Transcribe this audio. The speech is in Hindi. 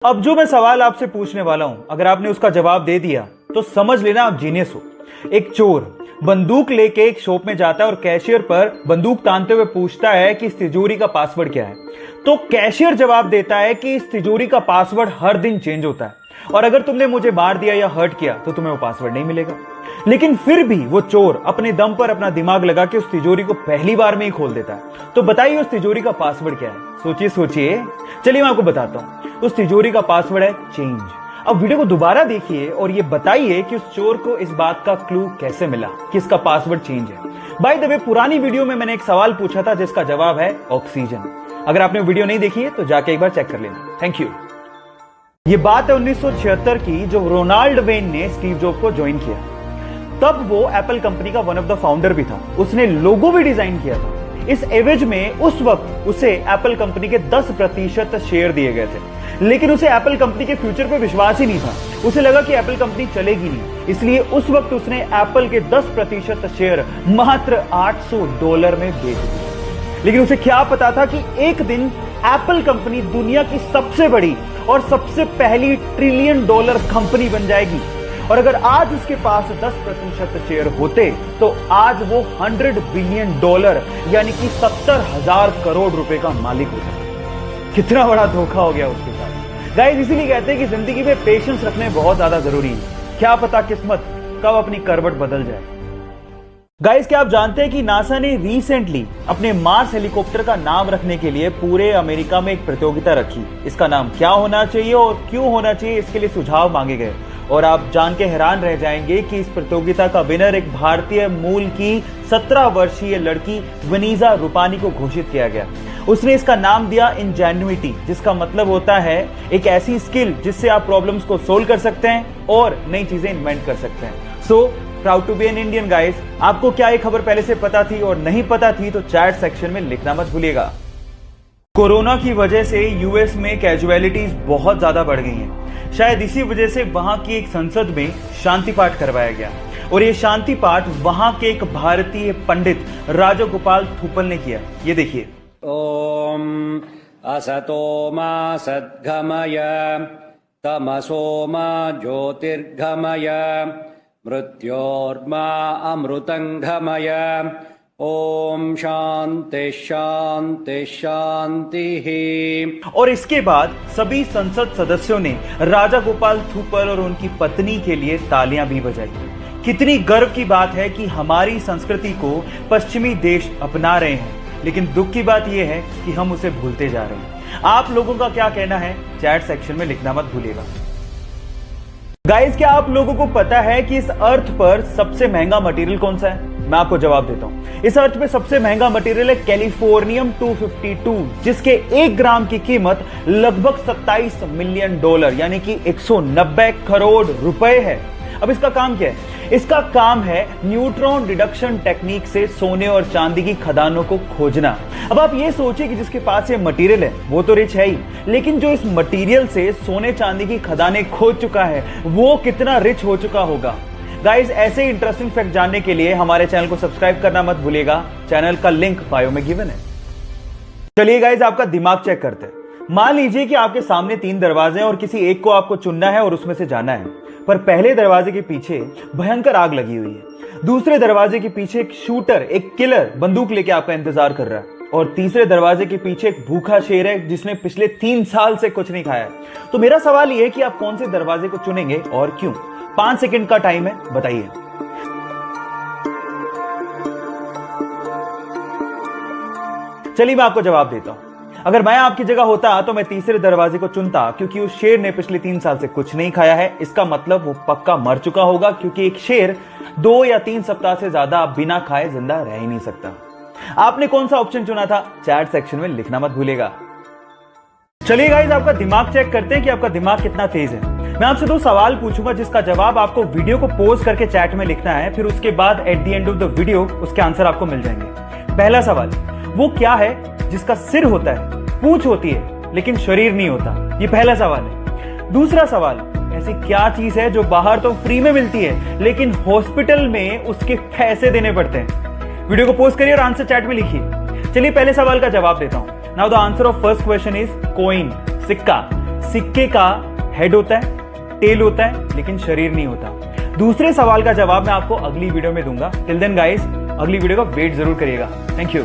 अब जो मैं सवाल आपसे पूछने वाला हूं, अगर आपने उसका जवाब दे दिया तो समझ लेना आप जीनियस हो। एक चोर बंदूक लेके एक शॉप में जाता है और कैशियर पर बंदूक तानते हुए पूछता है कि इस तिजोरी का पासवर्ड क्या है। तो कैशियर जवाब देता है कि इस तिजोरी का पासवर्ड हर दिन चेंज होता है और अगर तुमने मुझे मार दिया या हर्ट किया तो तुम्हें वो पासवर्ड नहीं मिलेगा। लेकिन फिर भी वो चोर अपने दम पर अपना दिमाग लगा के उस तिजोरी को पहली बार में ही खोल देता है। तो बताइए उस तिजोरी का पासवर्ड क्या है? सोचिए सोचिए। चलिए मैं आपको बताता हूं। उस तिजोरी का पासवर्ड है चेंज। अब वीडियो को दोबारा देखिए और ये बताइए कि उस चोर को इस बात का क्लू कैसे मिला कि इसका पासवर्ड चेंज है। बाय द वे, पुरानी वीडियो में मैंने एक सवाल पूछा था जिसका जवाब है ऑक्सीजन। अगर आपने वीडियो नहीं देखी है तो जाके एक बार चेक कर लेना। Thank you. ये बात है 1976 की, जो रोनाल्ड वेन ने स्टीव जॉब को ज्वाइन किया। तब वो एप्पल कंपनी का वन ऑफ द फाउंडर भी था। उसने लोगो भी डिजाइन किया था। इस एवज में उस वक्त उसे एप्पल कंपनी के 10% शेयर दिए गए थे, लेकिन उसे एप्पल कंपनी के फ्यूचर पे विश्वास ही नहीं था। उसे लगा कि एप्पल कंपनी चलेगी नहीं, इसलिए उस वक्त उसने एप्पल के 10% शेयर मात्र $800 में बेच दिए। लेकिन उसे क्या पता था कि एक दिन एप्पल कंपनी दुनिया की सबसे बड़ी और सबसे पहली $1 ट्रिलियन कंपनी बन जाएगी। और अगर आज उसके पास 10% शेयर होते तो आज वो $100 बिलियन यानी कि 70,000 करोड़ रुपए का मालिक होता। कितना बड़ा धोखा हो गया उसके साथ। गाइस, इसीलिए कहते हैं कि जिंदगी में पेशेंस रखने बहुत ज्यादा जरूरी है। क्या पता किस्मत कब अपनी करवट बदल जाए। गाइस, क्या आप जानते हैं कि नासा ने रिसेंटली अपने मार्स हेलीकॉप्टर का नाम रखने के लिए पूरे अमेरिका में एक प्रतियोगिता रखी। इसका नाम क्या होना चाहिए और क्यों होना चाहिए, इसके लिए सुझाव मांगे गए। और आप जान के हैरान रह जाएंगे कि इस प्रतियोगिता का विनर एक भारतीय मूल की 17 वर्षीय लड़की वनीजा रूपानी को घोषित किया गया। उसने इसका नाम दिया इंजेन्युइटी, जिसका मतलब होता है एक ऐसी स्किल जिससे आप प्रॉब्लम्स को सोल्व कर सकते हैं और नई चीजें इन्वेंट कर सकते हैं। So proud to be an Indian guys. आपको क्या ये खबर पहले से पता थी और नहीं पता थी तो चैट सेक्शन में लिखना मत भूलिएगा। कोरोना की वजह से यूएस में कैजुअलिटीज बहुत ज्यादा बढ़ गई हैं। शायद इसी वजह से वहां की एक संसद में शांति पाठ करवाया गया और ये शांति पाठ वहां के एक भारतीय पंडित राजगोपाल थुपल ने किया। ये देखिए। ओम असतो मा सद्गमय तमसो मा ज्योतिर्गमय मृत्योर्मा अमृतंगमय ओम शांति शांति शांति। और इसके बाद सभी संसद सदस्यों ने राजा गोपाल थुपल और उनकी पत्नी के लिए तालियां भी बजाई। कितनी गर्व की बात है कि हमारी संस्कृति को पश्चिमी देश अपना रहे हैं, लेकिन दुख की बात यह है कि हम उसे भूलते जा रहे हैं। आप लोगों का क्या कहना है चैट सेक्शन में लिखना मत भूलिएगा। गाइस, क्या आप लोगों को पता है कि इस अर्थ पर सबसे महंगा मटेरियल कौन सा है? मैं आपको जवाब देता हूं। इस अर्थ पे सबसे महंगा मटेरियल है कैलिफोर्नियम 252, जिसके 1 ग्राम की कीमत लगभग $27 मिलियन यानी कि 190 करोड़ रुपए है। अब इसका काम क्या है? इसका काम है न्यूट्रॉन डिडक्शन टेक्निक से सोने और चांदी की खदानों को खोजना। अब आप ये सोचिए कि जिसके पास ये मटेरियल है वो तो रिच है ही, लेकिन जो इस मटेरियल से सोने चांदी की खदानें खोज चुका है वो कितना रिच हो चुका होगा। गाइस, ऐसे इंटरेस्टिंग फैक्ट जानने के लिए हमारे चैनल को सब्सक्राइब करना मत भूलिएगा। चैनल का लिंक बायो में गिवन है। चलिए गाइस, आपका दिमाग चेक करते हैं। मान लीजिए कि आपके सामने 3 दरवाजे हैं और किसी एक को आपको चुनना है और उसमें से जाना है। पर पहले दरवाजे के पीछे भयंकर आग लगी हुई है, दूसरे दरवाजे के पीछे एक शूटर, एक किलर बंदूक लेके आपका इंतजार कर रहा है और तीसरे दरवाजे के पीछे एक भूखा शेर है जिसने पिछले 3 साल से कुछ नहीं खाया है। तो मेरा सवाल यह है कि आप कौन से दरवाजे को चुनेंगे और क्यों? 5 सेकंड का टाइम है, बताइए। चलिए मैं आपको जवाब देता हूं। अगर मैं आपकी जगह होता तो मैं तीसरे दरवाजे को चुनता, क्योंकि उस शेर ने पिछले 3 साल से कुछ नहीं खाया है। इसका मतलब वो पक्का मर चुका होगा, क्योंकि एक शेर 2 या 3 सप्ताह से ज्यादा बिना खाए जिंदा रह ही नहीं सकता। आपने कौन सा ऑप्शन चुना था चैट सेक्शन में लिखना मत भूलिएगा। चलिए गाइस, आपका दिमाग चेक करते हैं कि आपका दिमाग कितना तेज है। मैं आपसे 2 सवाल पूछूंगा जिसका जवाब आपको वीडियो को पॉज करके चैट में लिखना है। फिर उसके बाद at the end of the video उसके आंसर आपको मिल जाएंगे। पहला सवाल, वो क्या है जिसका सिर होता है, पूंछ होती है लेकिन शरीर नहीं होता? ये पहला सवाल है। दूसरा सवाल, ऐसी क्या चीज है जो बाहर तो फ्री में मिलती है लेकिन हॉस्पिटल में उसके पैसे देने पड़ते हैं? वीडियो को पॉज करिए और आंसर चैट में लिखिए। चलिए पहले सवाल का जवाब देता हूं। Now the answer of first question is coin, सिक्का। सिक्के का हेड होता है, टेल होता है, लेकिन शरीर नहीं होता? दूसरे सवाल का जवाब मैं आपको अगली वीडियो में दूंगा। टिल देन गाइस, अगली वीडियो का वेट जरूर करिएगा। Thank you.